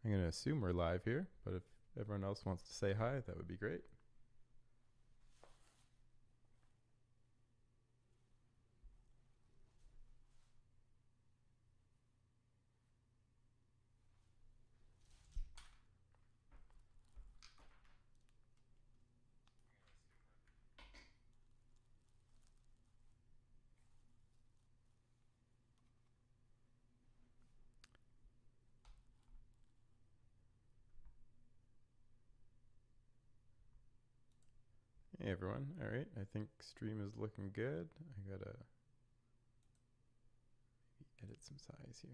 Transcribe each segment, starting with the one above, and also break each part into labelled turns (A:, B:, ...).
A: I'm going to assume we're live here, but if everyone else wants to say hi, that would be great. Hey everyone. All right, I think stream is looking good. I gotta edit some size here.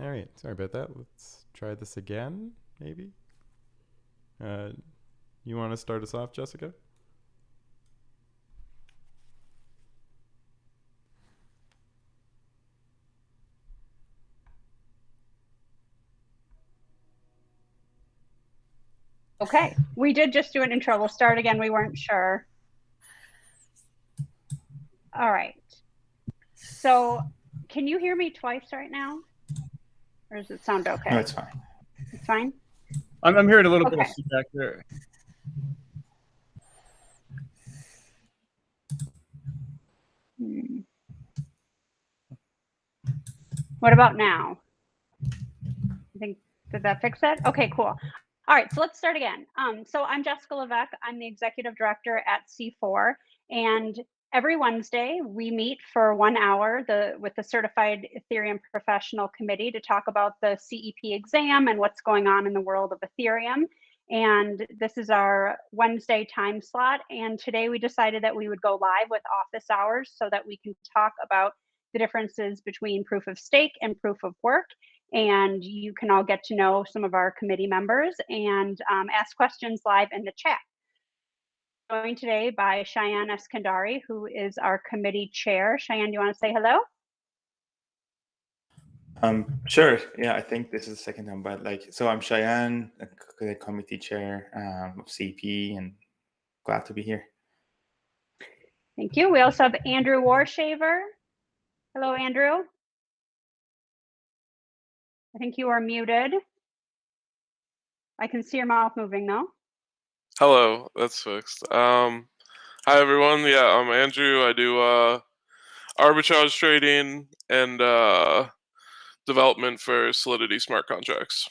A: All right, sorry about that. Let's try this again, maybe. You want to start us off, Jessica?
B: Okay, we did just do an intro. We'll start again. We weren't sure. All right. So can you hear me twice right now? Or does it sound okay?
C: No, it's fine.
B: It's fine?
D: I'm hearing a little bit of feedback there.
B: What about now? I think, did that fix it? Okay, cool. All right, so let's start again. So I'm Jessica Levesque. I'm the executive director at C4, and every Wednesday we meet for 1 hour with the Certified Ethereum Professional Committee to talk about the CEP exam and what's going on in the world of Ethereum. And this is our Wednesday time slot. And today we decided that we would go live with office hours so that we can talk about the differences between proof of stake and proof of work. And you can all get to know some of our committee members and ask questions live in the chat. Joined today by Cheyenne Eskandari, who is our committee chair. Cheyenne, do you want to say hello?
C: Sure. Yeah, I think this is the second time, but so I'm Cheyenne, the committee chair of CEP, and glad to be here.
B: Thank you. We also have Andrew Warshaver. Hello, Andrew. I think you are muted. I can see your mouth moving though.
E: Hello, that's fixed. Hi everyone. Yeah, I'm Andrew. I do arbitrage trading and development for Solidity smart contracts.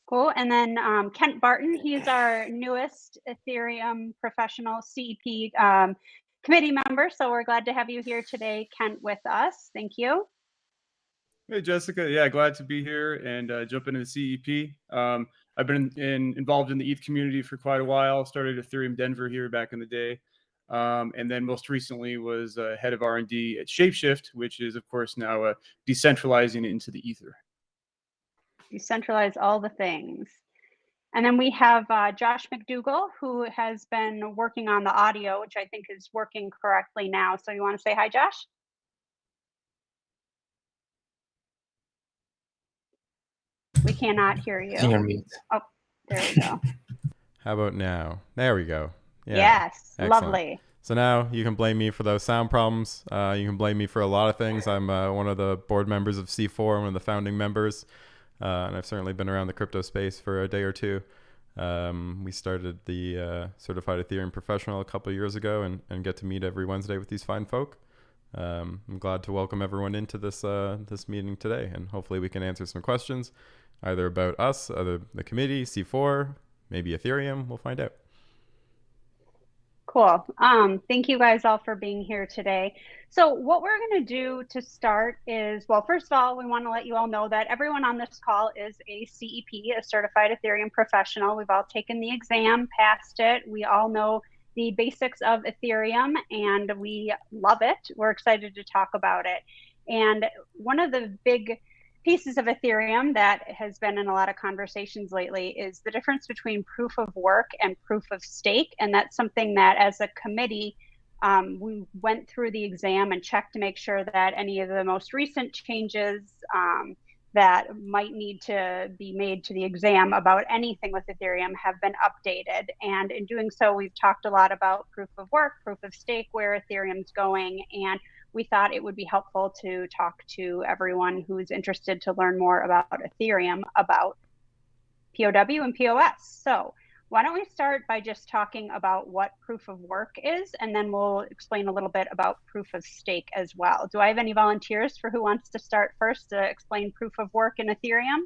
B: Cool. And then Kent Barton, he's our newest Ethereum professional CEP committee member. So we're glad to have you here today, Kent, with us. Thank you.
D: Hey, Jessica. Yeah, glad to be here and jump into the CEP. I've been involved in the ETH community for quite a while. Started Ethereum Denver here back in the day. And then most recently was head of R&D at Shapeshift, which is, of course, now decentralizing into the Ether.
B: Decentralize all the things. And then we have Josh Mcdougall, who has been working on the audio, which I think is working correctly now. So you want to say hi, Josh? We cannot hear you.
C: You're mute.
B: Oh, there we go.
A: How about now? There we go. Yeah.
B: Yes,
A: Excellent.
B: lovely.
A: So now you can blame me for those sound problems. You can blame me for a lot of things. I'm one of the board members of C4, one of the founding members, and I've certainly been around the crypto space for a day or two. We started the Certified Ethereum Professional a couple of years ago and get to meet every Wednesday with these fine folk. I'm glad to welcome everyone into this meeting today, and hopefully we can answer some questions either about us, the committee, C4, maybe Ethereum. We'll find out.
B: Cool. Thank you guys all for being here today. So what we're going to do to start is, well, first of all, we want to let you all know that everyone on this call is a CEP, a Certified Ethereum Professional. We've all taken the exam, passed it. We all know the basics of Ethereum and we love it. We're excited to talk about it. And one of the big pieces of Ethereum that has been in a lot of conversations lately is the difference between proof of work and proof of stake. And that's something that as a committee, we went through the exam and checked to make sure that any of the most recent changes that might need to be made to the exam about anything with Ethereum have been updated. And in doing so, we've talked a lot about proof of work, proof of stake, where Ethereum's going. And we thought it would be helpful to talk to everyone who's interested to learn more about Ethereum about POW and POS. So why don't we start by just talking about what proof of work is, and then we'll explain a little bit about proof of stake as well. Do I have any volunteers for who wants to start first to explain proof of work in Ethereum?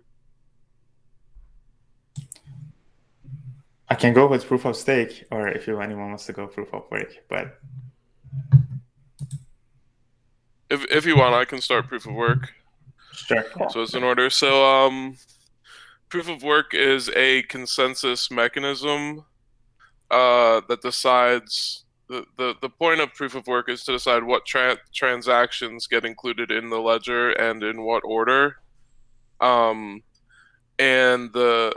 C: I can go with proof of stake, or if anyone wants to go proof of work, but
E: If you want, I can start proof of work.
C: sure.
B: Cool.
E: So it's in order. So proof of work is a consensus mechanism that decides the point of proof of work is to decide what transactions get included in the ledger and in what order. And the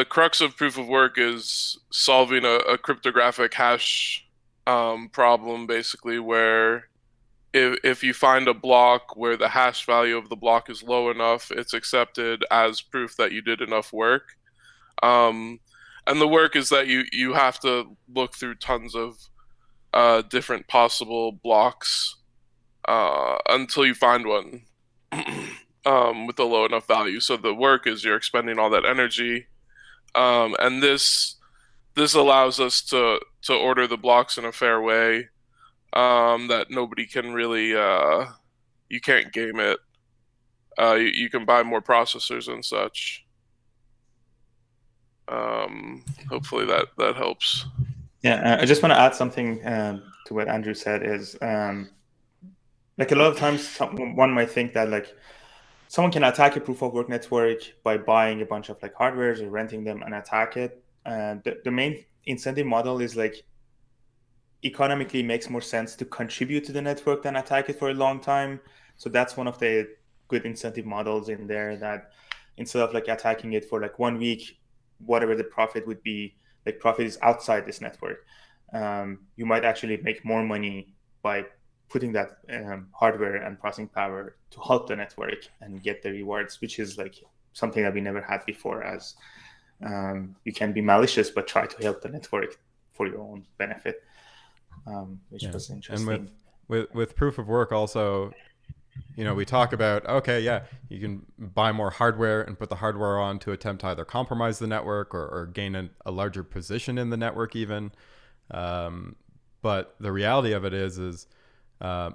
E: crux of proof of work is solving a cryptographic hash problem, basically, where if you find a block where the hash value of the block is low enough, it's accepted as proof that you did enough work. And the work is that you have to look through tons of different possible blocks until you find one with a low enough value. So the work is you're expending all that energy. And this allows us to order the blocks in a fair way. That nobody can really, you can't game it. You can buy more processors and such. Hopefully that helps.
C: Yeah, I just want to add something to what Andrew said is, like a lot of times one might think that like someone can attack a proof of work network by buying a bunch of like hardwares or renting them and attack it. The main incentive model is like economically makes more sense to contribute to the network than attack it for a long time. So that's one of the good incentive models in there, that instead of like attacking it for like 1 week, whatever the profit would be, like profit is outside this network. You might actually make more money by putting that hardware and processing power to help the network and get the rewards, which is like something that we never had before, as you can be malicious but try to help the network for your own benefit. Which was interesting.
A: And with proof of work also, we talk about, okay, yeah, you can buy more hardware and put the hardware on to attempt to either compromise the network or gain a larger position in the network even. But the reality of it is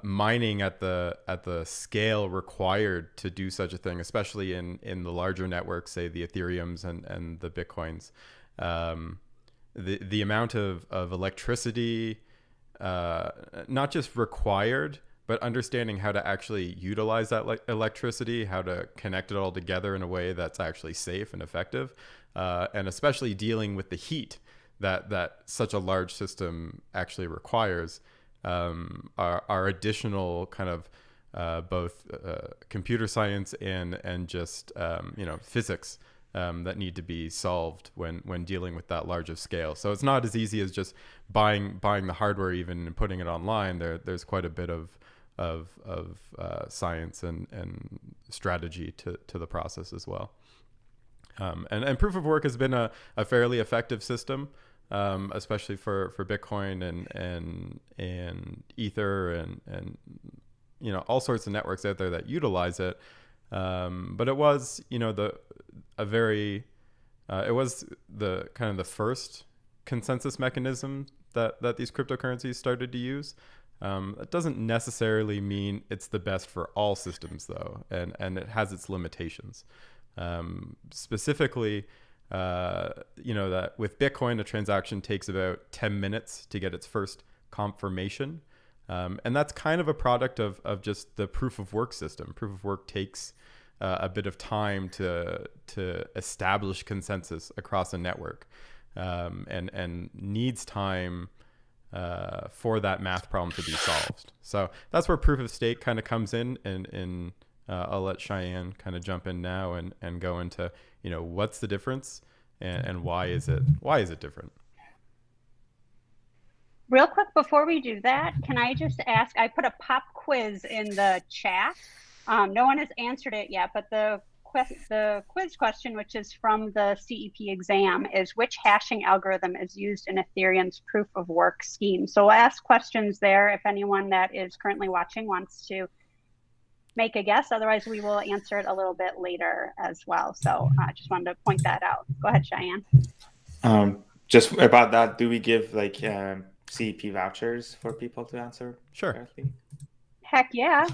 A: mining at the scale required to do such a thing, especially in the larger networks, say the Ethereums and the Bitcoins, the amount of electricity, not just required, but understanding how to actually utilize that electricity, how to connect it all together in a way that's actually safe and effective, and especially dealing with the heat that such a large system actually requires, are additional kind of both computer science and just physics that need to be solved when dealing with that large of scale. So it's not as easy as just buying the hardware even and putting it online. There's quite a bit of science and strategy to the process as well. And proof of work has been a fairly effective system, especially for Bitcoin and Ether and all sorts of networks out there that utilize it. But it was it was the kind of the first consensus mechanism that these cryptocurrencies started to use. It doesn't necessarily mean it's the best for all systems, though, and it has its limitations. Specifically, that with Bitcoin, a transaction takes about 10 minutes to get its first confirmation. And that's kind of a product of just the proof of work system. Proof of work takes a bit of time to establish consensus across a network, and needs time for that math problem to be solved. So that's where proof of stake kind of comes in I'll let Cheyenne kind of jump in now and go into, what's the difference and why is it different?
B: Real quick, before we do that, can I just ask, I put a pop quiz in the chat. No one has answered it yet, but the quiz question, which is from the CEP exam, is which hashing algorithm is used in Ethereum's proof of work scheme? So we'll ask questions there if anyone that is currently watching wants to make a guess. Otherwise, we will answer it a little bit later as well. So I just wanted to point that out. Go ahead, Cheyenne.
C: Just about that, do we give like CEP vouchers for people to answer?
A: Sure.
C: Correctly?
B: Heck yeah.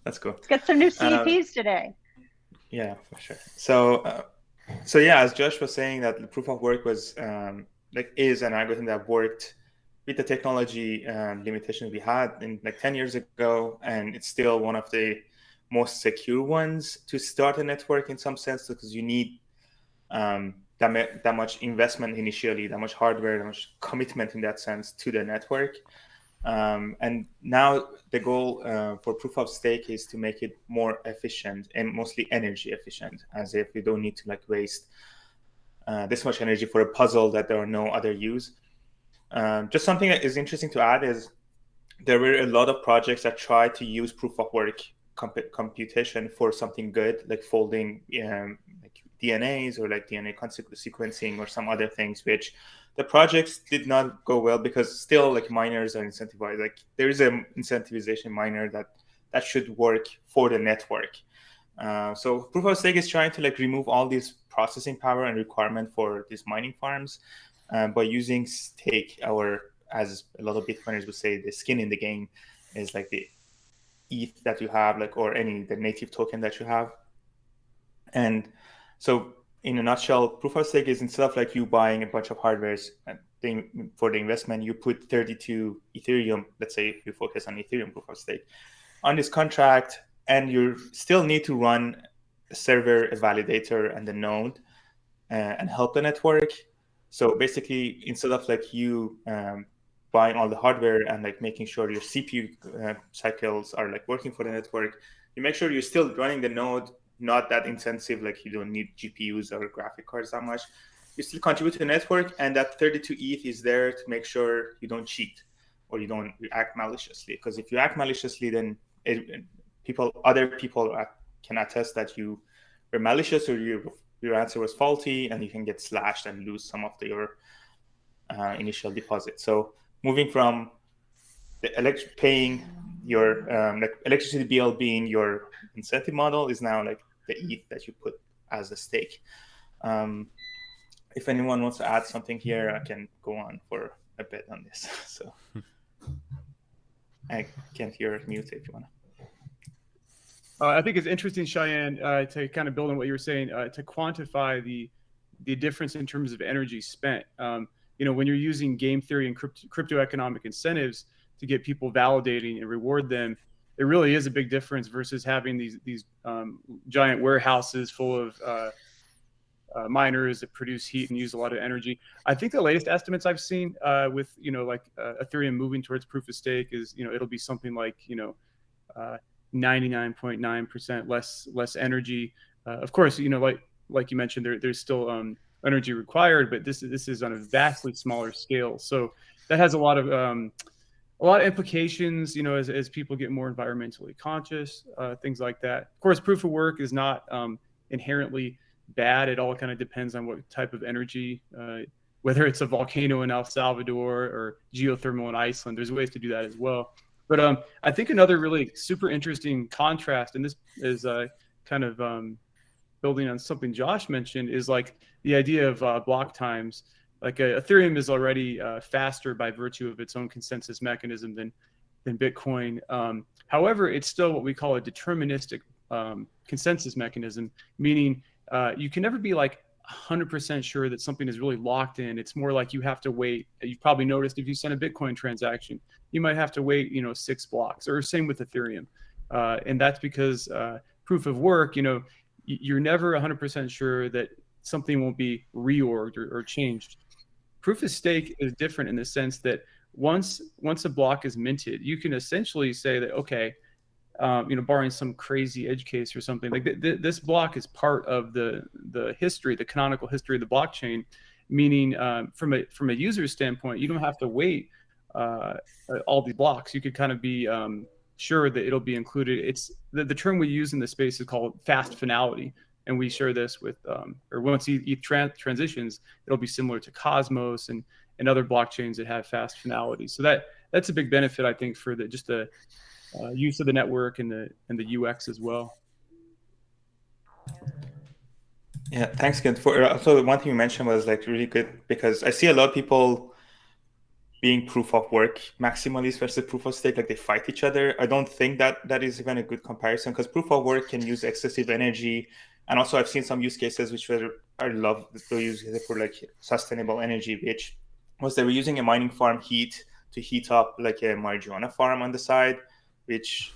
C: That's cool.
B: Let's get some new CEPs today.
C: Yeah, for sure. So yeah, as Josh was saying, that the proof of work was is an algorithm that worked with the technology limitations we had in 10 years ago, and it's still one of the most secure ones to start a network in some sense, because you need that much investment initially, that much hardware, that much commitment in that sense to the network. And now the goal for proof of stake is to make it more efficient and mostly energy efficient, as if we don't need to waste this much energy for a puzzle that there are no other use. Just something that is interesting to add is there were a lot of projects that tried to use proof of work computation for something good, like folding DNAs or DNA sequencing or some other things, which the projects did not go well because still miners are incentivized. There is an incentivization miner that should work for the network. So proof of stake is trying to remove all this processing power and requirement for these mining farms by using stake, or as a lot of Bitcoiners would say, the skin in the game is the ETH that you have, or the native token that you have. And so in a nutshell, proof of stake is, instead of you buying a bunch of hardwares for the investment, you put 32 Ethereum, let's say you focus on Ethereum proof of stake, on this contract, and you still need to run a server, a validator, and the node and help the network. So basically, instead of you buying all the hardware and making sure your CPU cycles are working for the network, you make sure you're still running the node, not that intensive, you don't need GPUs or graphic cards that much. You still contribute to the network, and that 32 ETH is there to make sure you don't cheat or you don't act maliciously. Because if you act maliciously, then other people can attest that you were malicious or your answer was faulty, and you can get slashed and lose some of your initial deposit. So moving from the paying your electricity bill being your incentive model is now the ETH that you put as a stake. If anyone wants to add something here, I can go on for a bit on this. So I can't hear mute if you want to.
D: I think it's interesting, Cheyenne, to kind of build on what you were saying, to quantify the difference in terms of energy spent. When you're using game theory and crypto economic incentives to get people validating and reward them, there really is a big difference versus having these giant warehouses full of miners that produce heat and use a lot of energy. I think the latest estimates I've seen with Ethereum moving towards proof of stake is it'll be something 99.9% less energy. Of course, like you mentioned, there's still energy required, but this is on a vastly smaller scale. So that has a lot of implications, as people get more environmentally conscious, things like that. Of course, proof of work is not inherently bad. It all kind of depends on what type of energy, whether it's a volcano in El Salvador or geothermal in Iceland. There's ways to do that as well. But I think another really super interesting contrast, and this is kind of building on something Josh mentioned, is the idea of block times. Ethereum is already faster by virtue of its own consensus mechanism than Bitcoin. However, it's still what we call a deterministic consensus mechanism, meaning you can never be 100% sure that something is really locked in. It's more you have to wait. You've probably noticed if you send a Bitcoin transaction, you might have to wait, 6 blocks, or same with Ethereum. And that's because proof of work, you're never 100% sure that something won't be reorged or changed. Proof of stake is different in the sense that once a block is minted, you can essentially say that, okay, barring some crazy edge case or something. Like this block is part of the history, the canonical history of the blockchain, meaning from a user standpoint, you don't have to wait all these blocks. You could kind of be sure that it'll be included. It's the term we use in this space is called fast finality. And we share this with, or once ETH transitions, it'll be similar to Cosmos and other blockchains that have fast finality. So that's a big benefit, I think, for the use of the network and the UX as well.
C: Yeah, thanks again. Also, one thing you mentioned was like really good, because I see a lot of people being proof of work maximalists versus proof of stake, like they fight each other. I don't think that is even a good comparison, because proof of work can use excessive energy. And also I've seen some use cases which I love to use for like sustainable energy, which was they were using a mining farm heat to heat up like a marijuana farm on the side, which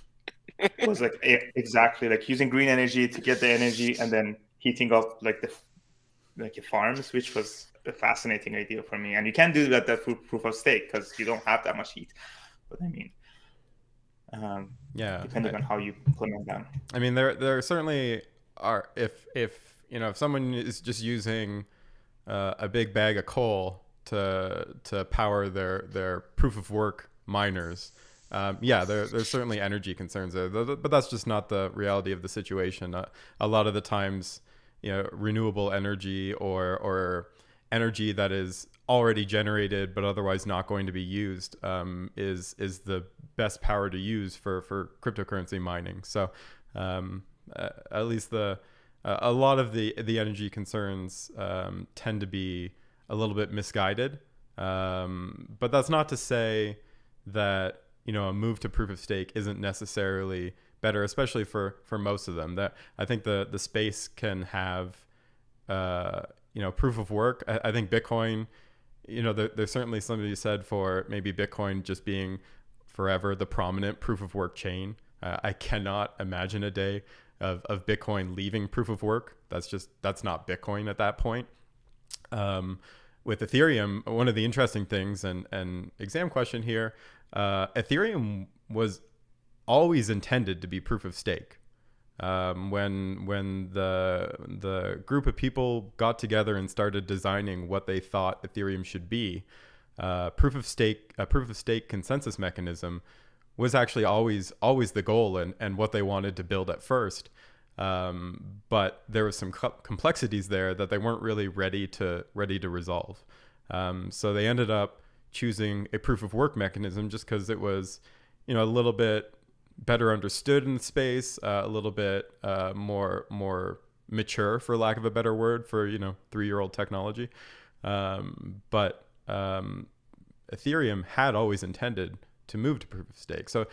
C: was like exactly like using green energy to get the energy and then heating up like the farms, which was a fascinating idea for me. And you can't do that through proof of stake because you don't have that much heat. But I mean, depending on how you implement them.
A: I mean, there certainly are. If someone is just using a big bag of coal to power their proof of work miners, there's certainly energy concerns there, but that's just not the reality of the situation. A lot of the times, renewable energy or energy that is already generated but otherwise not going to be used is the best power to use for cryptocurrency mining. So at least a lot of the energy concerns tend to be a little bit misguided, but that's not to say that a move to proof of stake isn't necessarily better, especially for most of them. That I think the space can have proof of work. I think Bitcoin, there's certainly something to be said for maybe Bitcoin just being forever the prominent proof of work chain. I cannot imagine a day of Bitcoin leaving proof of work. That's not Bitcoin at that point. With Ethereum, one of the interesting things, and exam question here, Ethereum was always intended to be proof of stake. When the group of people got together and started designing what they thought Ethereum should be, a proof of stake consensus mechanism was actually always the goal and what they wanted to build at first. But there was some complexities there that they weren't really ready to resolve. So they ended up choosing a proof of work mechanism just because it was, a little bit better understood in the space, a little bit more mature, for lack of a better word, for 3-year-old technology. But Ethereum had always intended to move to proof of stake. So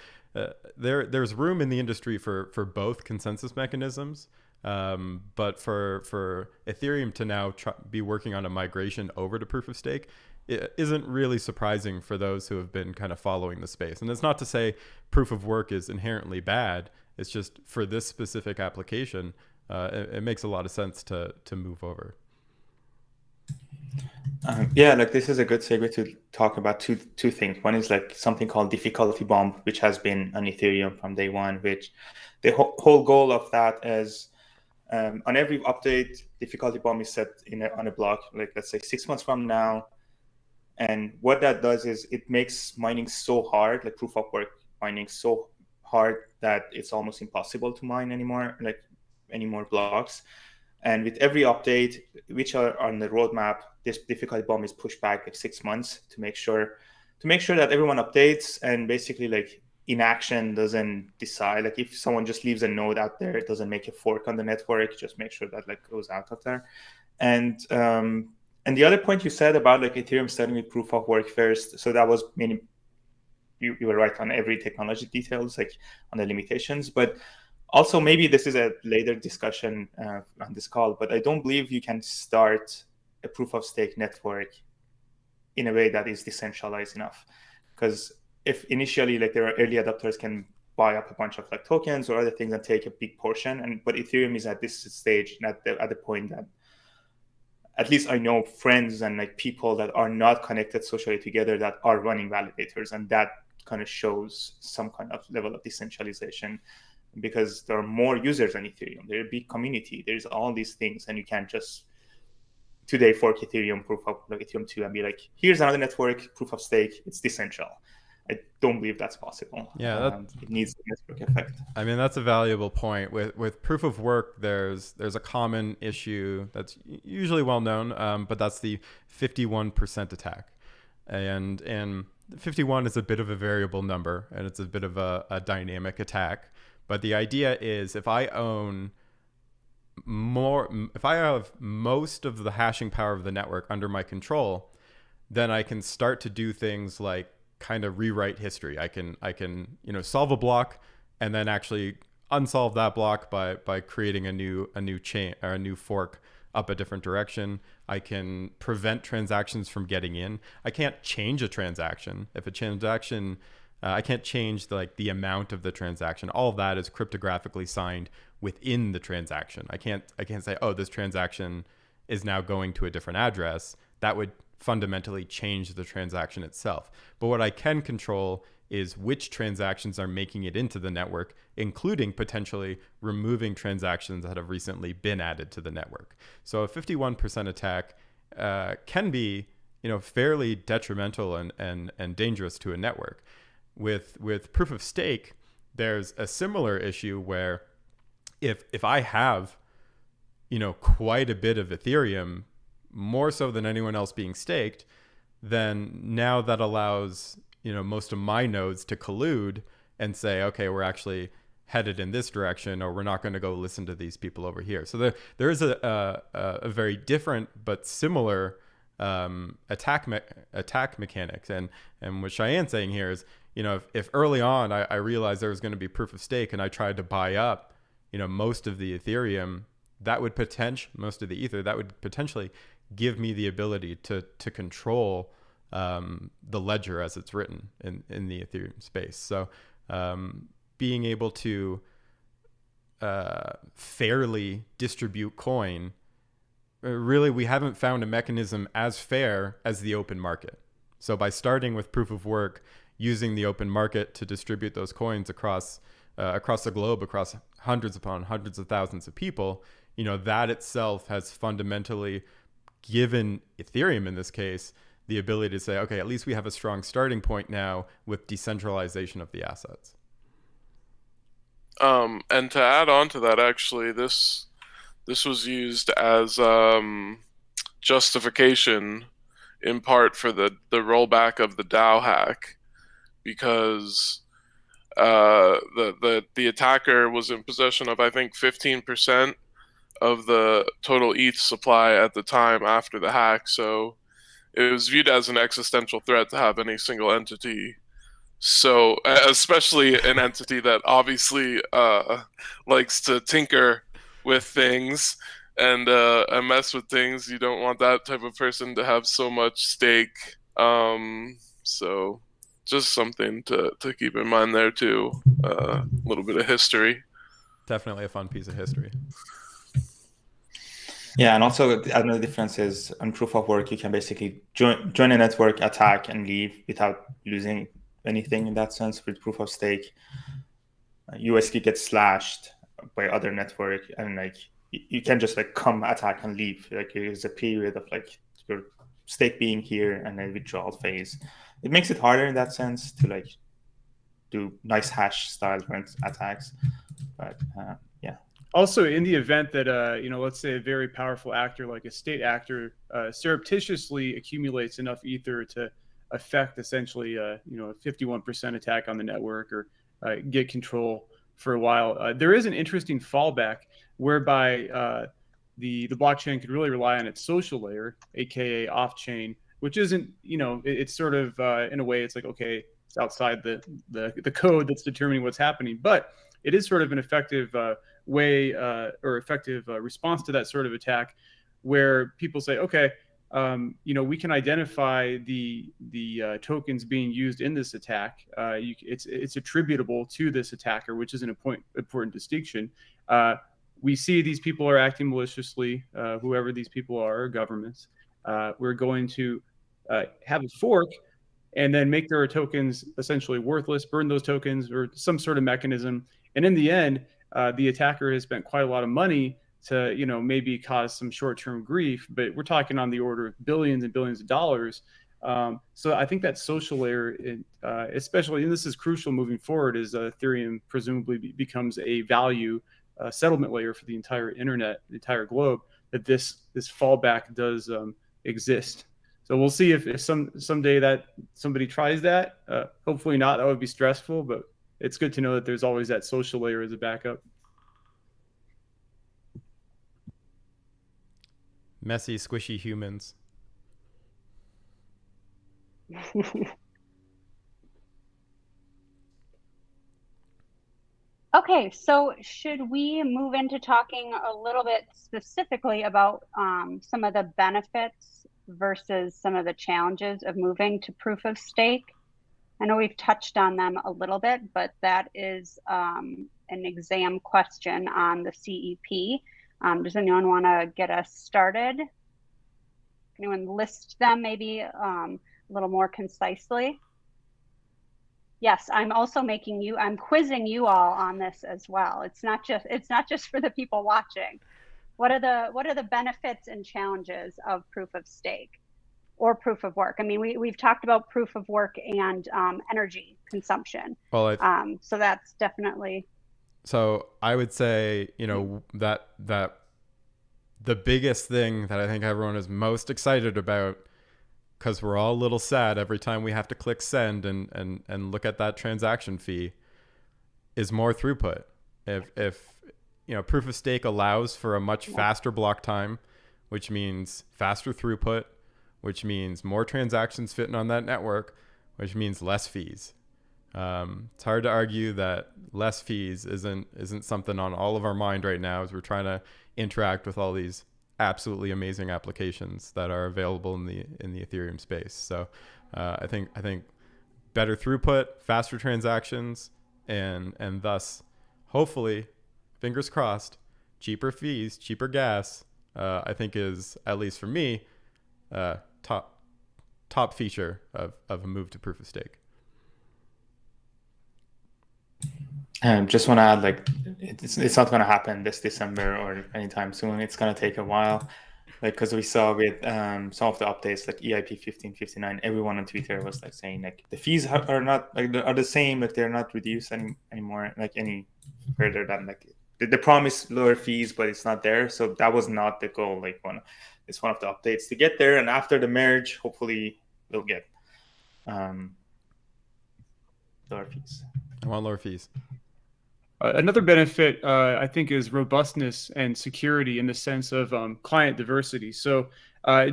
A: there's room in the industry for both consensus mechanisms. But for Ethereum to now be working on a migration over to proof of stake, it isn't really surprising for those who have been kind of following the space. And it's not to say proof of work is inherently bad. It's just for this specific application, it makes a lot of sense to move over.
C: Like this is a good segue to talk about two things. One is like something called difficulty bomb, which has been on Ethereum from day one, which the whole goal of that is on every update, difficulty bomb is set on a block, like let's say 6 months from now. And what that does is it makes mining so hard, like proof of work mining so hard that it's almost impossible to mine anymore, like any more blocks. And with every update, which are on the roadmap, this difficulty bomb is pushed back like 6 months to make sure that everyone updates and basically like inaction doesn't decide. Like if someone just leaves a node out there, it doesn't make a fork on the network. Just make sure that like goes out of there. And the other point you said about like Ethereum starting with proof of work first, so that was meaning you were right on every technology details, like on the limitations, but also maybe this is a later discussion on this call, but I don't believe you can start a proof of stake network in a way that is decentralized enough. Because if initially like there are early adopters can buy up a bunch of like tokens or other things and take a big portion, but Ethereum is at this stage at the point that at least I know friends and like people that are not connected socially together that are running validators, and that kind of shows some kind of level of decentralization, because there are more users on Ethereum. There's a big community. There's all these things, and you can't just today fork Ethereum, proof of like Ethereum 2, and be like, here's another network, proof of stake, it's decentral. I don't believe that's possible.
A: Yeah,
C: it needs a network effect.
A: I mean, that's a valuable point. With proof of work, there's a common issue that's usually well known, but that's the 51% attack, and 51 is a bit of a variable number, and it's a bit of a dynamic attack. But the idea is, if I have most of the hashing power of the network under my control, then I can start to do things like kind of rewrite history. I can solve a block and then actually unsolve that block by creating a new chain or a new fork up a different direction. I can prevent transactions from getting in. I can't change a transaction. If a transaction I can't change the amount of the transaction. All of that is cryptographically signed within the transaction. I can't say, oh, this transaction is now going to a different address. That would fundamentally change the transaction itself. But what I can control is which transactions are making it into the network, including potentially removing transactions that have recently been added to the network. So a 51% attack can be, fairly detrimental and dangerous to a network. With proof of stake, there's a similar issue where if I have, quite a bit of Ethereum, more so than anyone else being staked, then now that allows, most of my nodes to collude and say, okay, we're actually headed in this direction, or we're not going to go listen to these people over here. So there is a very different but similar attack mechanics. And what Cheyenne's saying here is, if early on I realized there was going to be proof of stake and I tried to buy up, most of the Ethereum, most of the Ether, that would potentially give me the ability to control the ledger as it's written in the Ethereum space. So being able to fairly distribute coin, really, we haven't found a mechanism as fair as the open market. So by starting with proof of work, using the open market to distribute those coins across the globe, across hundreds upon hundreds of thousands of people, that itself has fundamentally given Ethereum, in this case, the ability to say, okay, at least we have a strong starting point now with decentralization of the assets.
E: And to add on to that, actually, this was used as justification in part for the rollback of the DAO hack, because the attacker was in possession of, I think, 15% of the total ETH supply at the time after the hack. So it was viewed as an existential threat to have any single entity. So especially an entity that obviously likes to tinker with things and mess with things. You don't want that type of person to have so much stake. So just something to keep in mind there too. A little bit of history.
A: Definitely a fun piece of history.
C: Yeah, and also another difference is on proof of work, you can basically join a network, attack, and leave without losing anything in that sense. With proof of stake, USD gets slashed by other network, and you can just come attack and leave. There's a period of your stake being here and then withdrawal phase. It makes it harder in that sense to do nice hash style attacks, but yeah.
D: Also, in the event that, let's say a very powerful actor like a state actor surreptitiously accumulates enough Ether to affect essentially, a 51% attack on the network or get control for a while, there is an interesting fallback whereby the blockchain could really rely on its social layer, aka off-chain, which isn't, it's sort of, in a way, it's like, okay, it's outside the code that's determining what's happening, but it is sort of an effective way or effective response to that sort of attack, where people say, okay, we can identify the tokens being used in this attack. It's attributable to this attacker, which is an important distinction. We see these people are acting maliciously, whoever these people are, governments. We're going to have a fork and then make their tokens essentially worthless, burn those tokens or some sort of mechanism. And in the end, the attacker has spent quite a lot of money to, maybe cause some short-term grief, but we're talking on the order of billions and billions of dollars. So I think that social layer, especially, and this is crucial moving forward, as Ethereum presumably becomes a value settlement layer for the entire internet, the entire globe, that this fallback does exist. So we'll see if someday that somebody tries that. Hopefully not. That would be stressful, but it's good to know that there's always that social layer as a backup.
A: Messy, squishy humans.
B: Okay, so should we move into talking a little bit specifically about some of the benefits versus some of the challenges of moving to proof of stake? I know we've touched on them a little bit, but that is an exam question on the CEP. Does anyone want to get us started? Anyone list them maybe a little more concisely? Yes, I'm also I'm quizzing you all on this as well. It's not just for the people watching. What are the benefits and challenges of proof of stake or proof of work? I mean, we've talked about proof of work and energy consumption.
A: Well,
B: so that's definitely.
A: So I would say, that the biggest thing that I think everyone is most excited about, because we're all a little sad every time we have to click send and look at that transaction fee, is more throughput. If proof of stake allows for a much faster block time, which means faster throughput, which means more transactions fitting on that network, which means less fees. It's hard to argue that less fees isn't something on all of our mind right now as we're trying to interact with all these absolutely amazing applications that are available in the Ethereum space. So I think better throughput, faster transactions, and thus hopefully, fingers crossed, cheaper fees, cheaper gas, I think is, at least for me, top feature of a move to proof of stake.
C: Just want to add, it's not going to happen this December or anytime soon. It's going to take a while, because we saw with some of the updates, like EIP 1559, everyone on Twitter was saying the fees are not are the same, they're not reduced anymore, any further than the promise lower fees, but it's not there. So that was not the goal. It's one of the updates to get there, and after the merge, hopefully we'll get lower fees.
A: I want lower fees.
D: Another benefit, I think, is robustness and security in the sense of client diversity. So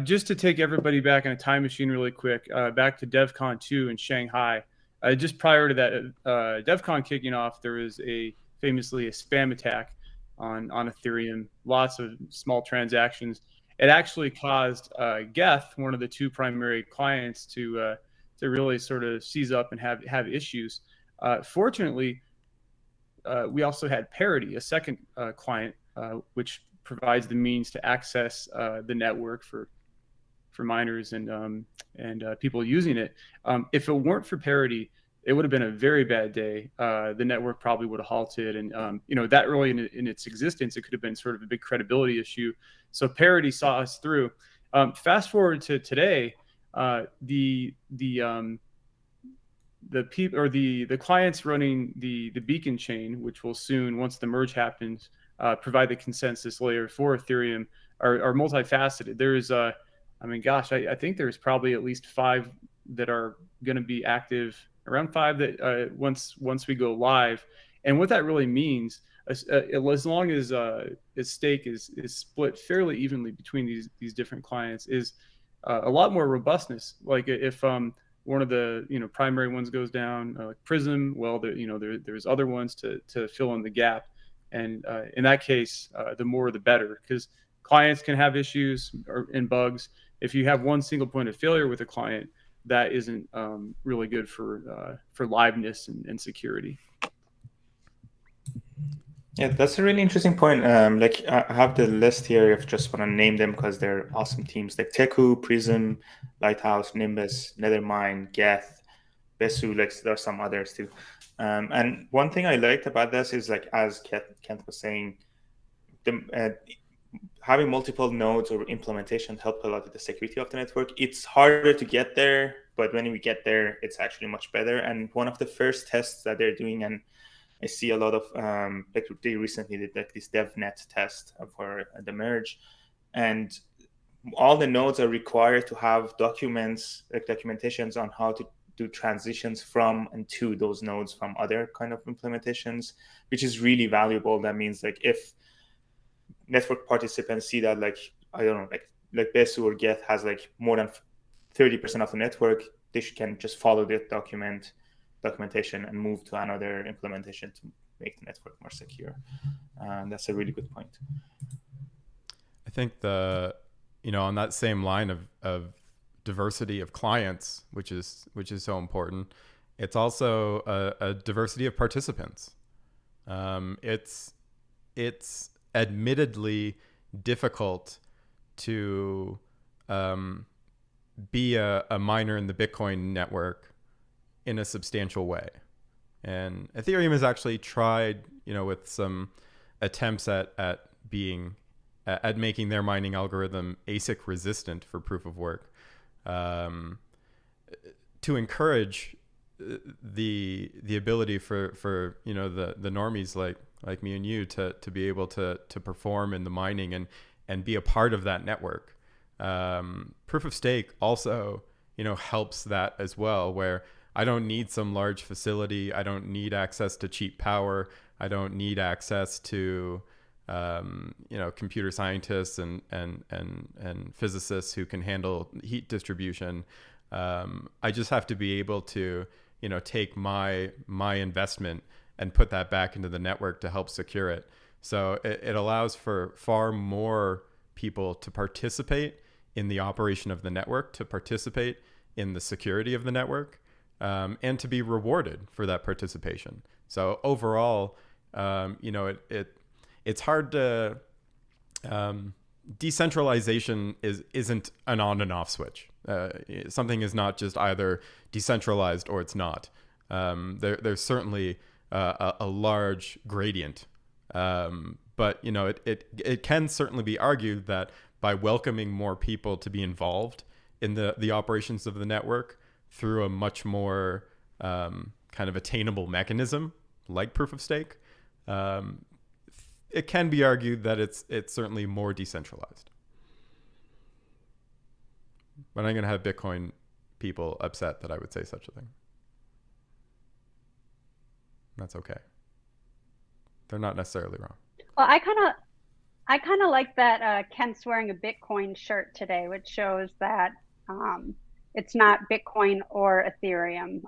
D: just to take everybody back in a time machine really quick, back to DevCon 2 in Shanghai. Just prior to that DevCon kicking off, there was famously a spam attack on Ethereum, lots of small transactions. It actually caused Geth, one of the two primary clients, to really sort of seize up and have issues. Fortunately, we also had Parity, a second client, which provides the means to access the network for miners and people using it. If it weren't for Parity, it would have been a very bad day. The network probably would have halted, and that early in its existence, it could have been sort of a big credibility issue. So Parity saw us through. Fast forward to today, the people or the clients running the beacon chain, which will soon, once the merge happens, provide the consensus layer for Ethereum, are multifaceted. There's I think there's probably at least 5 that are going to be active, around 5 that once we go live. And what that really means, as long as stake is split fairly evenly between these different clients, is a lot more robustness. Like if one of the primary ones goes down, like Prism, well, there's other ones to fill in the gap, and in that case, the more the better, because clients can have issues and bugs. If you have one single point of failure with a client, that isn't really good for liveness and security.
C: Yeah, that's a really interesting point. Like I have the list here. If just want to name them because they're awesome teams, like Teku, Prism, Lighthouse, Nimbus, Nethermind, Geth, Besu. Like there are some others too. And one thing I liked about this is like as Kent was saying, having multiple nodes or implementation help a lot with the security of the network. It's harder to get there, but when we get there, it's actually much better. And one of the first tests that they're doing, and I see a lot of like they recently did like this DevNet test for the merge, and all the nodes are required to have documents, like documentations on how to do transitions from and to those nodes from other kind of implementations, which is really valuable. That means like if network participants see that like I don't know like Besu or Geth has like more than 30% of the network, they can just follow the documentation and move to another implementation to make the network more secure. That's a really good point.
A: I think on that same line of diversity of clients, which is so important, it's also a diversity of participants. It's admittedly difficult to be a miner in the Bitcoin network in a substantial way. And Ethereum has actually tried, with some attempts at making their mining algorithm ASIC resistant for proof of work, to encourage the ability for the normies like me and you to be able to perform in the mining and be a part of that network. Proof of stake also helps that as well, where I don't need some large facility. I don't need access to cheap power. I don't need access to computer scientists and physicists who can handle heat distribution. I just have to be able to take my investment and put that back into the network to help secure it. So it allows for far more people to participate in the operation of the network, to participate in the security of the network, and to be rewarded for that participation. So overall, it's hard to decentralization isn't an on and off switch. Something is not just either decentralized or it's not. There's certainly a large gradient, but it can certainly be argued that by welcoming more people to be involved in the operations of the network through a much more kind of attainable mechanism like proof of stake, it can be argued that it's certainly more decentralized. But I'm going to have Bitcoin people upset that I would say such a thing. That's okay. They're not necessarily wrong.
B: Well, I kind of like that Kent's wearing a Bitcoin shirt today, which shows that it's not Bitcoin or Ethereum.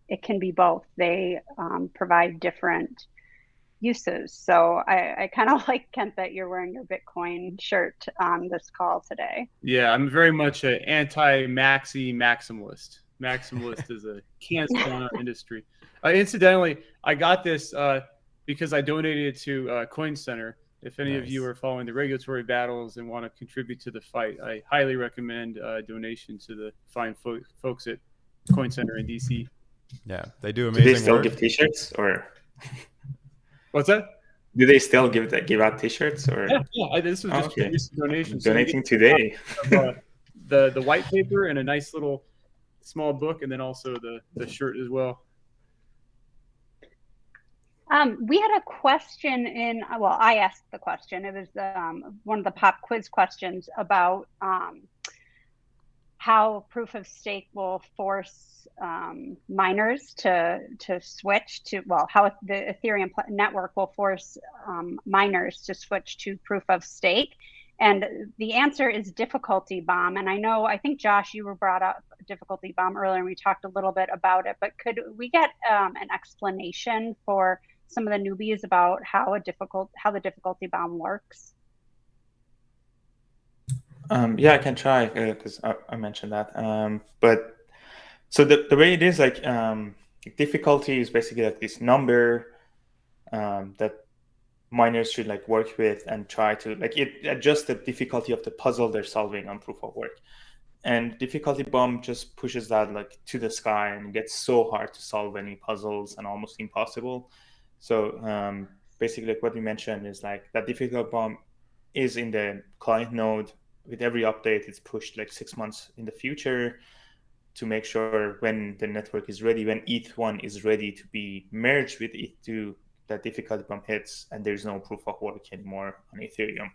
B: It can be both. They provide different uses. So I kind of like, Kent, that you're wearing your Bitcoin shirt on this call today.
D: Yeah, I'm very much an anti-maxi maximalist. Maximalist is a cancer on our industry. Incidentally, I got this because I donated it to Coin Center. If any of you are following the regulatory battles and want to contribute to the fight, I highly recommend donation to the fine folks at Coin Center in DC.
A: Yeah, they do amazing
C: work. Do they still
A: work.
C: give T-shirts or?
D: What's that?
C: Do they still give out T-shirts or?
D: Yeah. This was just a recent donation.
C: Donating today.
D: The white paper and a nice little small book, and then also the shirt as well.
B: We had a question I asked the question. It was one of the pop quiz questions about how proof of stake will force miners to switch to, how the Ethereum network will force miners to switch to proof of stake. And the answer is difficulty bomb. And I think, Josh, you were brought up difficulty bomb earlier, and we talked a little bit about it, but could we get an explanation for some of the newbies about how the difficulty bomb works?
C: Yeah, I can try because I mentioned that. But so the way it is, like difficulty is basically like this number that miners should like work with and try to like it adjust the difficulty of the puzzle they're solving on proof of work. And difficulty bomb just pushes that like to the sky and gets so hard to solve any puzzles and almost impossible. So basically like what we mentioned is like that difficulty bomb is in the client node. With every update, it's pushed like 6 months in the future to make sure when the network is ready, when ETH1 is ready to be merged with ETH2, that difficulty bomb hits and there's no proof of work anymore on Ethereum.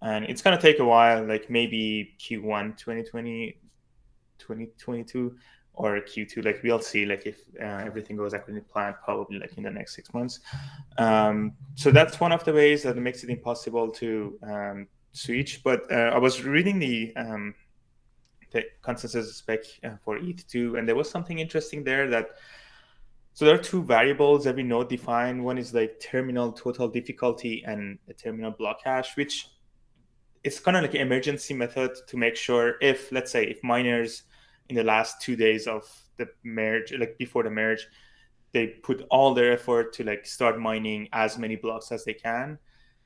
C: And it's going to take a while, like maybe Q1 2022 or Q2. Like we'll see, like if everything goes according to plan, probably like in the next 6 months. So that's one of the ways that makes it impossible to switch. But I was reading the consensus spec for ETH2, and there was something interesting there that. So there are two variables every node define. One is like terminal total difficulty and a terminal block hash, which it's kind of like an emergency method to make sure if, let's say, if miners in the last 2 days of the merge, like before the merge, they put all their effort to like start mining as many blocks as they can,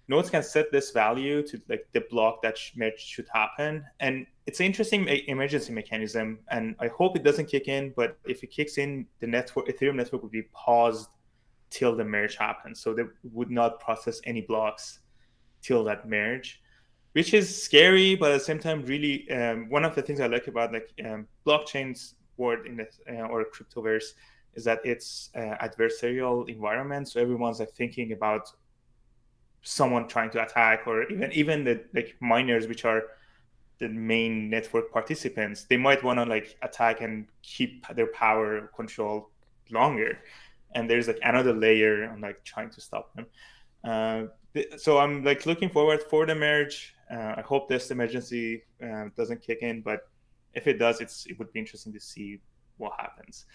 C: nodes can set this value to like the block that merge should happen. And it's an interesting emergency mechanism, and I hope it doesn't kick in, but if it kicks in, the network, Ethereum network would be paused till the merge happens. So they would not process any blocks till that merge, which is scary, but at the same time, really, one of the things I like about like blockchain's world in this or cryptoverse is that it's adversarial environment. So everyone's like thinking about someone trying to attack, or even the like miners, which are the main network participants, they might want to like attack and keep their power control longer. And there's like another layer on like trying to stop them. So I'm like looking forward for the merge. I hope this emergency doesn't kick in, but if it does, it would be interesting to see what happens.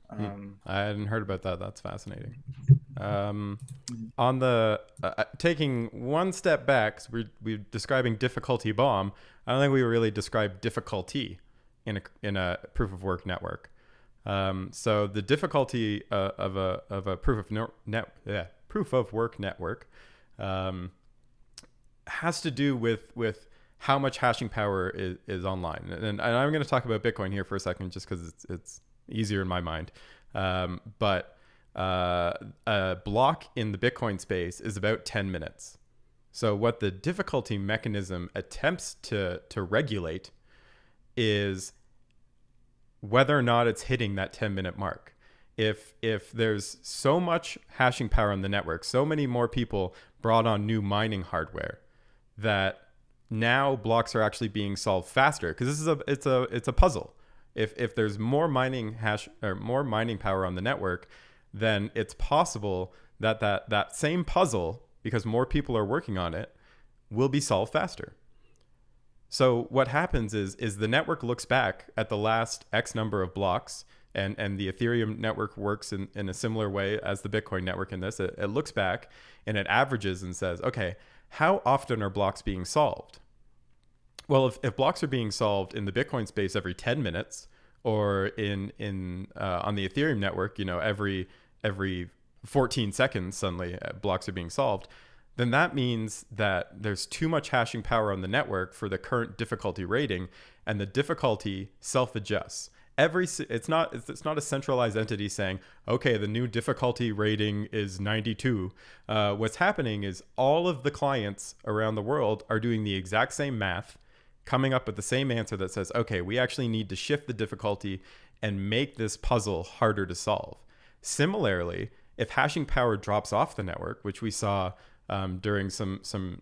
A: I hadn't heard about that. That's fascinating. On the taking one step back, so we're describing difficulty bomb. I don't think we really described difficulty in a proof of work network. So the difficulty of a proof of work network has to do with how much hashing power is online. And I'm going to talk about Bitcoin here for a second, just because it's easier in my mind. But a block in the Bitcoin space is about 10 minutes. So what the difficulty mechanism attempts to regulate is whether or not it's hitting that 10-minute mark. If there's so much hashing power on the network, so many more people brought on new mining hardware, that now blocks are actually being solved faster, because it's a puzzle. If there's more mining hash or more mining power on the network, then it's possible that same puzzle, because more people are working on it, will be solved faster. So what happens is the network looks back at the last X number of blocks, and the Ethereum network works in a similar way as the Bitcoin network in this. It looks back and it averages and says, okay, how often are blocks being solved? Well, if blocks are being solved in the Bitcoin space every 10 minutes, or on the Ethereum network, every 14 seconds, suddenly blocks are being solved, then that means that there's too much hashing power on the network for the current difficulty rating, and the difficulty self-adjusts. It's not a centralized entity saying, okay, the new difficulty rating is 92. What's happening is all of the clients around the world are doing the exact same math, coming up with the same answer that says, okay, we actually need to shift the difficulty and make this puzzle harder to solve. Similarly, if hashing power drops off the network, which we saw during some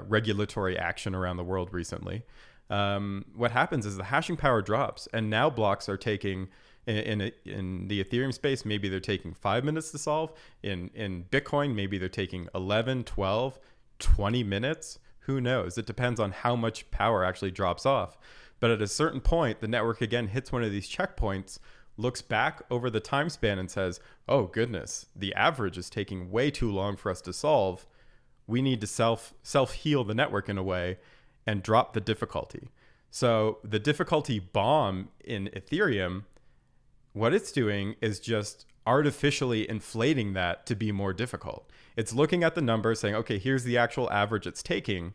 A: regulatory action around the world recently, what happens is the hashing power drops, and now blocks are taking, in the Ethereum space, maybe they're taking 5 minutes to solve. In Bitcoin, maybe they're taking 11, 12, 20 minutes. Who knows? It depends on how much power actually drops off. But at a certain point, the network again hits one of these checkpoints, looks back over the time span and says, oh goodness, the average is taking way too long for us to solve. We need to self-heal the network in a way and drop the difficulty. So the difficulty bomb in Ethereum, what it's doing is just artificially inflating that to be more difficult. It's looking at the numbers saying, okay, here's the actual average it's taking,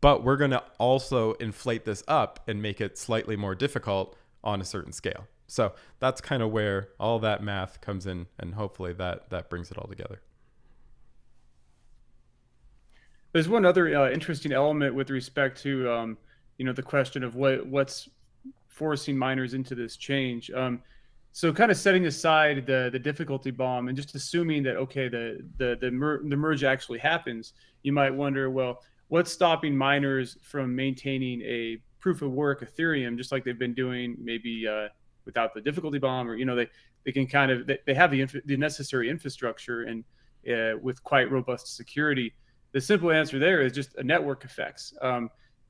A: but we're going to also inflate this up and make it slightly more difficult on a certain scale. So that's kind of where all that math comes in, and hopefully that brings it all together.
D: There's one other interesting element with respect to the question of what's forcing miners into this change. So kind of setting aside the difficulty bomb and just assuming that, okay, the merge actually happens, you might wonder, well, what's stopping miners from maintaining a proof of work Ethereum, just like they've been doing maybe without the difficulty bomb, or, they can kind of, they have the necessary infrastructure and with quite robust security. The simple answer there is just a network effects.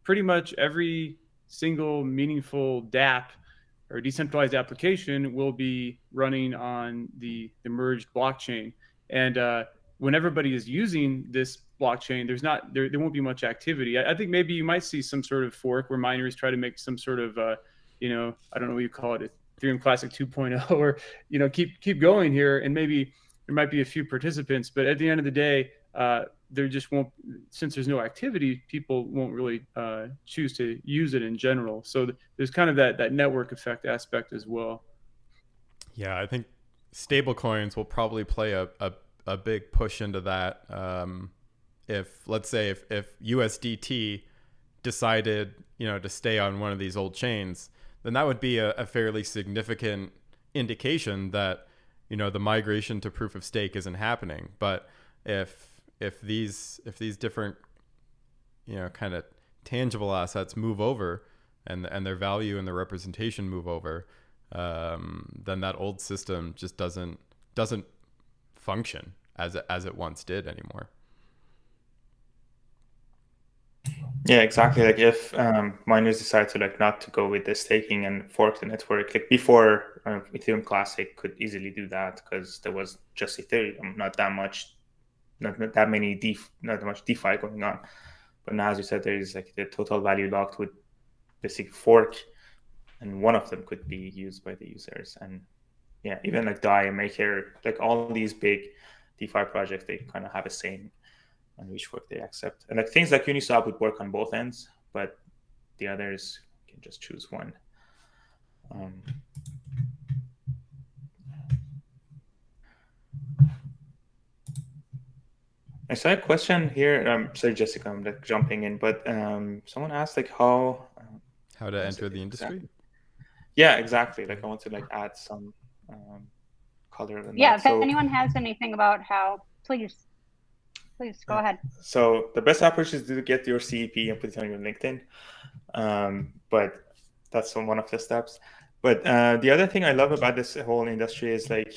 D: Pretty much every single meaningful dApp or decentralized application will be running on the merged blockchain. And when everybody is using this blockchain, there won't be much activity. I think maybe you might see some sort of fork where miners try to make some sort of, I don't know what you call it, Ethereum Classic 2.0, or, keep going here. And maybe there might be a few participants, but at the end of the day, there just won't, since there's no activity, people won't really choose to use it in general. So there's kind of that network effect aspect as well.
A: Yeah, I think stable coins will probably play a big push into that. If, let's say, if USDT decided, to stay on one of these old chains, then that would be a fairly significant indication that, the migration to proof of stake isn't happening. But if these different, kind of tangible assets move over, and their value and their representation move over, then that old system just doesn't function as it once did anymore.
C: Yeah, exactly. Like if miners decide to not to go with the staking and fork the network, like before, Ethereum Classic could easily do that because there was just Ethereum, not that much DeFi going on. But now, as you said, there is like the total value locked with basic fork, and one of them could be used by the users. And yeah, even like DAI, Maker, like all these big DeFi projects, they kind of have a saying on which fork they accept. And like things like Uniswap would work on both ends, but the others can just choose one. I saw a question here. Sorry, Jessica, I'm like jumping in, but someone asked like how
A: to enter the industry.
C: Exactly. Yeah, exactly. Like I want to like add some color in
B: yeah,
C: that.
B: if anyone has anything about how, please go ahead.
C: So the best approach is to get your CEP and put it on your LinkedIn. But that's one of the steps. But the other thing I love about this whole industry is like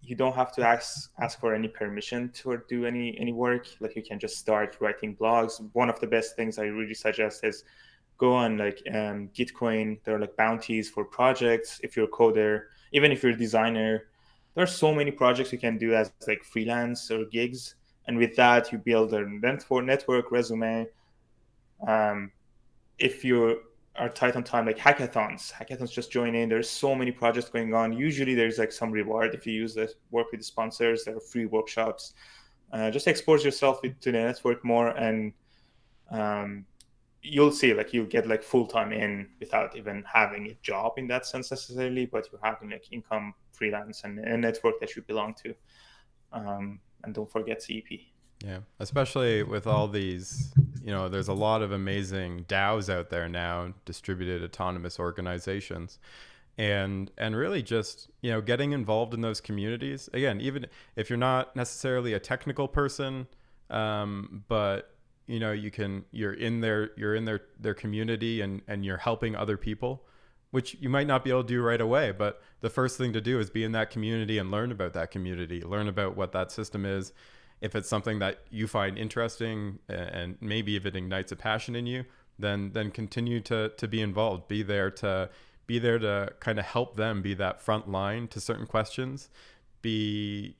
C: you don't have to ask for any permission to do any work. Like you can just start writing blogs. One of the best things I really suggest is go on like Gitcoin. There are like bounties for projects. If you're a coder, even if you're a designer, there are so many projects you can do as like freelance or gigs. And with that, you build a network resume. If you are tight on time, like hackathons just join in. There's so many projects going on. Usually there's like some reward if you use this, work with the sponsors. There are free workshops. Just expose yourself to the network more, and you'll see like you'll get like full-time in without even having a job in that sense necessarily, but you're having like income, freelance, and a network that you belong to. And don't forget CEP.
A: Yeah, especially with all these, there's a lot of amazing DAOs out there now, distributed autonomous organizations, and really just, getting involved in those communities. Again, even if you're not necessarily a technical person, but you're in their community and you're helping other people, which you might not be able to do right away. But the first thing to do is be in that community and learn about that community, learn about what that system is. If it's something that you find interesting, and maybe if it ignites a passion in you, then continue to be involved. Be there to kind of help them, be that front line to certain questions. Be,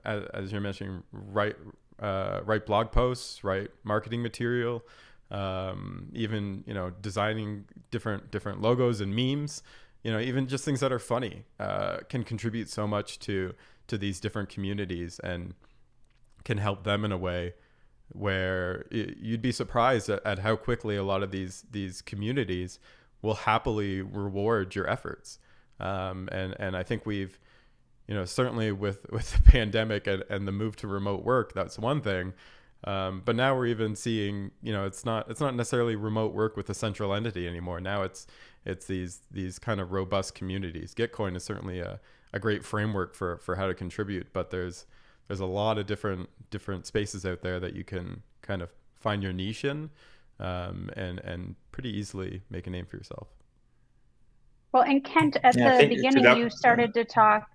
A: as you're mentioning, write blog posts, write marketing material, even designing different logos and memes. even just things that are funny can contribute so much to these different communities and can help them in a way where you'd be surprised at how quickly a lot of these communities will happily reward your efforts. And I think we've, certainly with the pandemic and the move to remote work, that's one thing. But now we're even seeing, it's not necessarily remote work with a central entity anymore. Now it's these kind of robust communities. Gitcoin is certainly a great framework for how to contribute, but there's a lot of different spaces out there that you can kind of find your niche in, and pretty easily make a name for yourself.
B: Well, and Kent, at the beginning, you started to talk.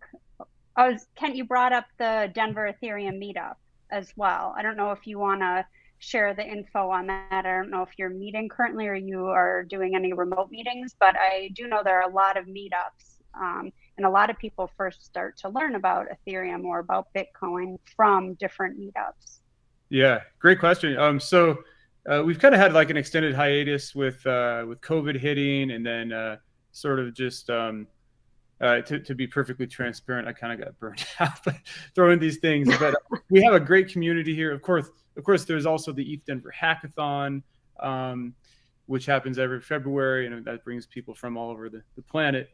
B: Kent, you brought up the Denver Ethereum Meetup as well. I don't know if you want to share the info on that. I don't know if you're meeting currently or you are doing any remote meetings, but I do know there are a lot of meetups, and a lot of people first start to learn about Ethereum or about Bitcoin from different meetups.
D: Yeah, great question. So we've kind of had like an extended hiatus with COVID hitting, and then sort of just to be perfectly transparent, I kind of got burned out by throwing these things. But we have a great community here. Of course, there's also the ETH Denver Hackathon, which happens every February, and that brings people from all over the planet.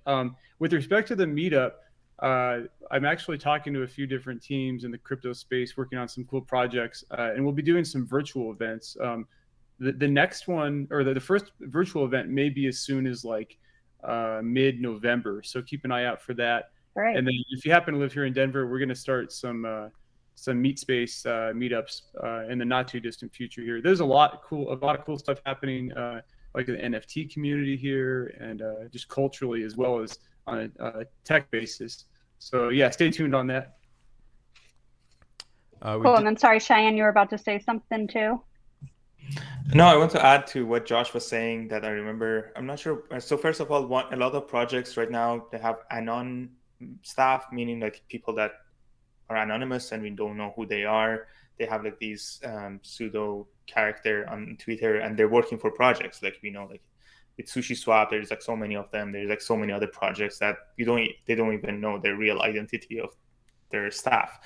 D: With respect to the meetup, I'm actually talking to a few different teams in the crypto space working on some cool projects, and we'll be doing some virtual events. The next one, or the first virtual event, may be as soon as like mid-November. So keep an eye out for that.
B: Right.
D: And then if you happen to live here in Denver, we're going to start some meet space meetups in the not too distant future here. There's a lot of cool stuff happening, like the NFT community here, and just culturally as well as on a tech basis. So yeah, stay tuned on that.
B: Cool. And then sorry, Cheyenne, you were about to say something too.
C: No, I want to add to what Josh was saying that I remember. I'm not sure. So first of all, a lot of projects right now, they have anon staff, meaning like people that are anonymous and we don't know who they are. They have like these pseudo character on Twitter, and they're working for projects. Like, like with SushiSwap, there's like so many of them. There's like so many other projects that they don't even know the real identity of their staff.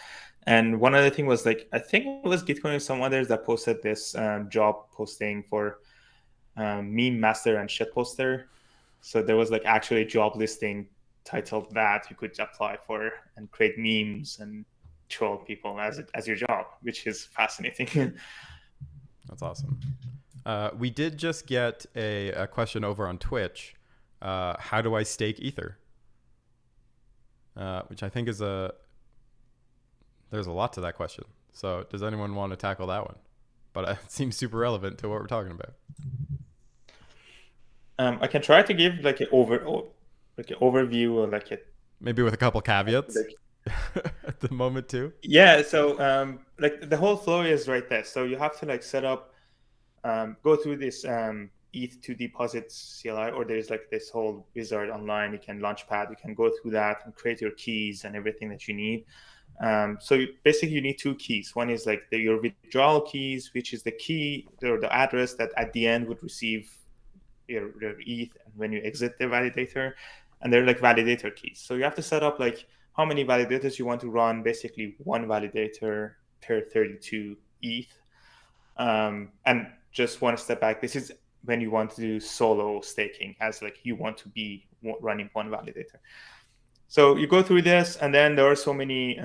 C: And one other thing was like, I think it was Gitcoin and some others that posted this job posting for meme master and shit poster. So there was like actually a job listing titled that you could apply for and create memes and troll people as your job, which is fascinating.
A: That's awesome. We did just get a question over on Twitch. How do I stake Ether? Which I think is there's a lot to that question. So does anyone want to tackle that one? But it seems super relevant to what we're talking about.
C: I can try to give like an overview or like a
A: maybe with a couple caveats at the moment too.
C: Yeah. So like the whole flow is right there. So you have to like set up, go through this ETH to deposit CLI, or there's like this whole wizard online. You can Launchpad. You can go through that and create your keys and everything that you need. So basically you need two keys. One is like your withdrawal keys, which is the key or the address that at the end would receive your ETH when you exit the validator. And they're like validator keys. So you have to set up like how many validators you want to run, basically one validator per 32 ETH. And just one step back, this is when you want to do solo staking, as like you want to be running one validator. So you go through this, and then there are so many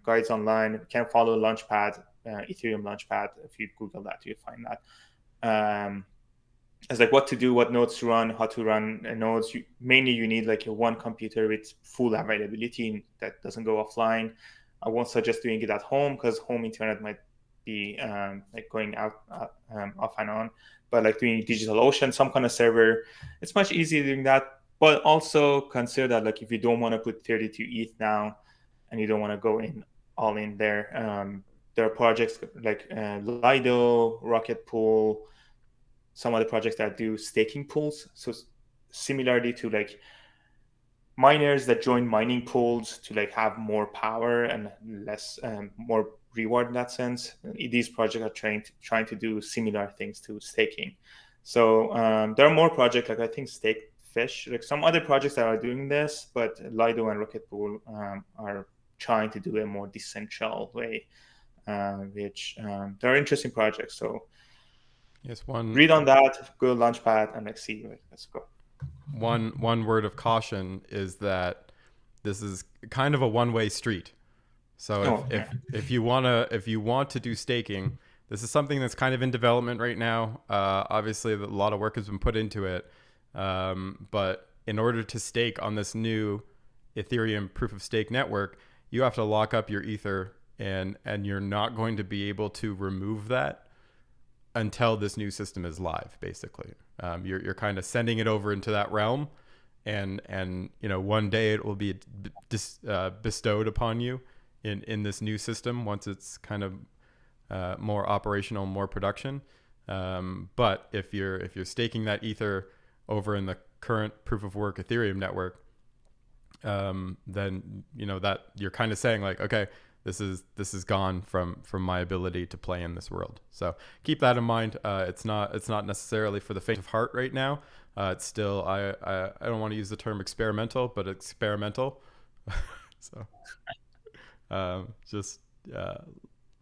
C: guides online. You can follow Launchpad, Ethereum Launchpad. If you Google that, you'll find that. It's like what to do, what nodes to run, how to run nodes. Mainly, you need like one computer with full availability that doesn't go offline. I won't suggest doing it at home because home internet might be like going out off and on. But like doing DigitalOcean, some kind of server, it's much easier doing that. But also consider that like if you don't want to put 32 ETH now and you don't want to go all in there, there are projects like Lido, Rocket Pool, some other projects that do staking pools. So similarly to like miners that join mining pools to like have more power and less more reward in that sense. These projects are trying to do similar things to staking. So there are more projects like I think fish. Like some other projects that are doing this, but Lido and Rocket Pool are trying to do a more decentral way, which they're interesting projects. So
A: yes,
C: read on that, go to Launchpad, and like see. Let's go.
A: One word of caution is that this is kind of a one-way street. So if you want to do staking, this is something that's kind of in development right now. Obviously, a lot of work has been put into it. But in order to stake on this new Ethereum proof of stake network, you have to lock up your Ether, and you're not going to be able to remove that until this new system is live. Basically, you're kind of sending it over into that realm, and one day it will be bestowed upon you in this new system once it's kind of more operational, more production. But if you're staking that Ether over in the current proof of work Ethereum network, then that you're kind of saying like, okay, this is gone from my ability to play in this world. So keep that in mind. It's not necessarily for the faint of heart right now. It's still I don't want to use the term experimental, but experimental. So just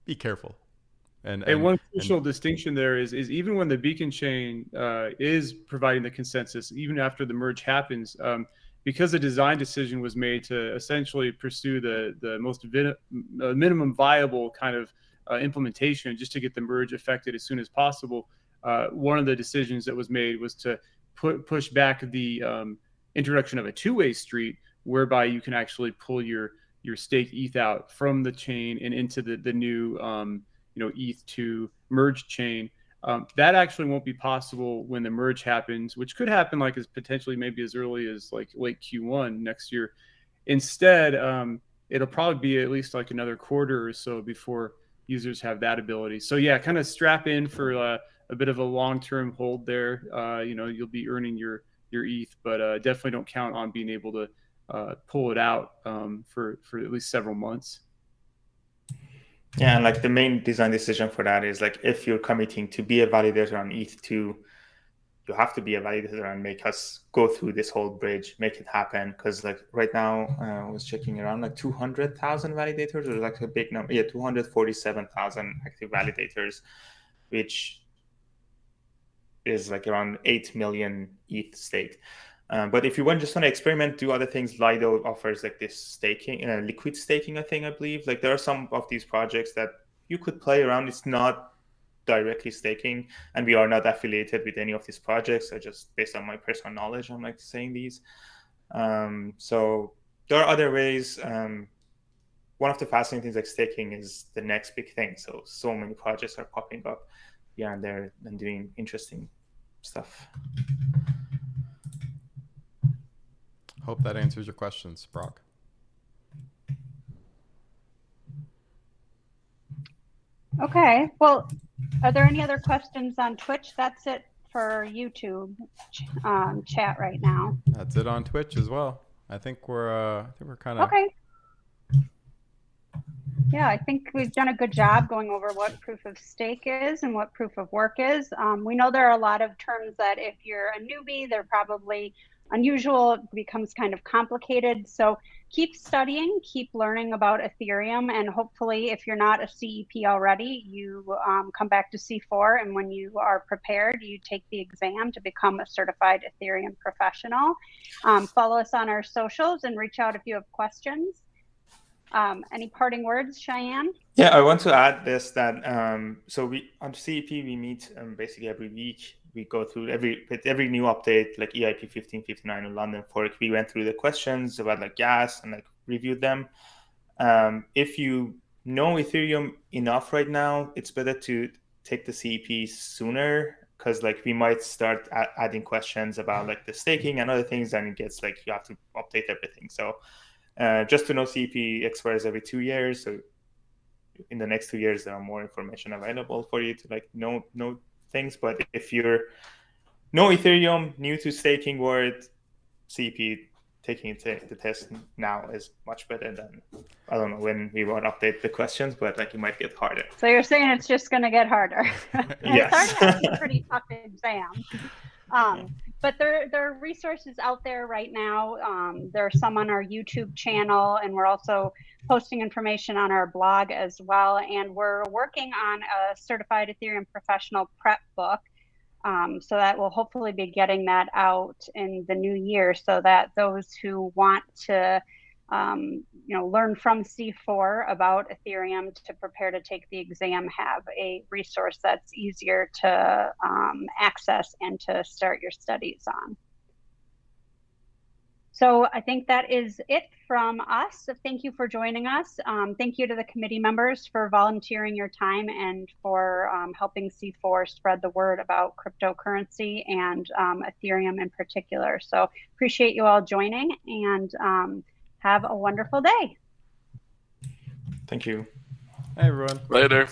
A: be careful. And
D: one crucial distinction there is even when the beacon chain is providing the consensus, even after the merge happens, because the design decision was made to essentially pursue the most minimum viable kind of implementation just to get the merge effected as soon as possible. One of the decisions that was made was to push back the introduction of a two-way street, whereby you can actually pull your stake ETH out from the chain and into the new ETH to merge chain. That actually won't be possible when the merge happens, which could happen like as potentially maybe as early as like late Q1 next year. Instead, it'll probably be at least like another quarter or so before users have that ability. So yeah, kind of strap in for a bit of a long-term hold there. You'll be earning your ETH, but definitely don't count on being able to pull it out for at least several months.
C: Yeah, and like the main design decision for that is like if you're committing to be a validator on ETH2, you have to be a validator and make us go through this whole bridge, make it happen. Because like right now, I was checking around like 200,000 validators, or like a big number. Yeah, 247,000 active validators, which is like around 8 million ETH staked. But if you just want to experiment, do other things, Lido offers like this staking, liquid staking, I believe. Like there are some of these projects that you could play around. It's not directly staking, and we are not affiliated with any of these projects. So just based on my personal knowledge, I'm like saying these. So there are other ways. One of the fascinating things like staking is the next big thing. So many projects are popping up here and there and doing interesting stuff.
A: Hope that answers your questions, Brock.
B: Okay. Well, are there any other questions on Twitch? That's it for YouTube chat right now.
A: That's it on Twitch as well. I think we're kind of
B: okay. Yeah, I think we've done a good job going over what proof of stake is and what proof of work is. We know there are a lot of terms that if you're a newbie, they're probably unusual. It becomes kind of complicated. So keep studying, keep learning about Ethereum, and hopefully if you're not a CEP already, you come back to C4, and when you are prepared, you take the exam to become a certified Ethereum professional. Follow us on our socials and reach out if you have questions. Any parting words, Cheyenne?
C: Yeah, I want to add this, that so we on CEP we meet basically every week. We go through every new update, like EIP 1559 or London Fork. We went through the questions about like gas and like reviewed them. If you know Ethereum enough right now, it's better to take the CEP sooner, because like we might start adding questions about like the staking and other things, and it gets like you have to update everything. So just to know, CEP expires every 2 years. So in the next 2 years, there are more information available for you to like know things. But if you're no Ethereum, new to staking world, CEP, taking the test now is much better than, I don't know when we won't update the questions, but like it might get harder.
B: So you're saying it's just going to get harder.
C: Yes.
B: It's already a pretty tough exam. but there are resources out there right now. There are some on our YouTube channel, and we're also posting information on our blog as well. And we're working on a certified Ethereum professional prep book. So that we'll hopefully be getting that out in the new year, so that those who want to learn from C4 about Ethereum to prepare to take the exam have a resource that's easier to access and to start your studies on. So I think that is it from us. So thank you for joining us. Thank you to the committee members for volunteering your time and for helping C4 spread the word about cryptocurrency and Ethereum in particular. So appreciate you all joining, and have a wonderful day.
C: Thank you.
A: Hey, everyone.
E: Later.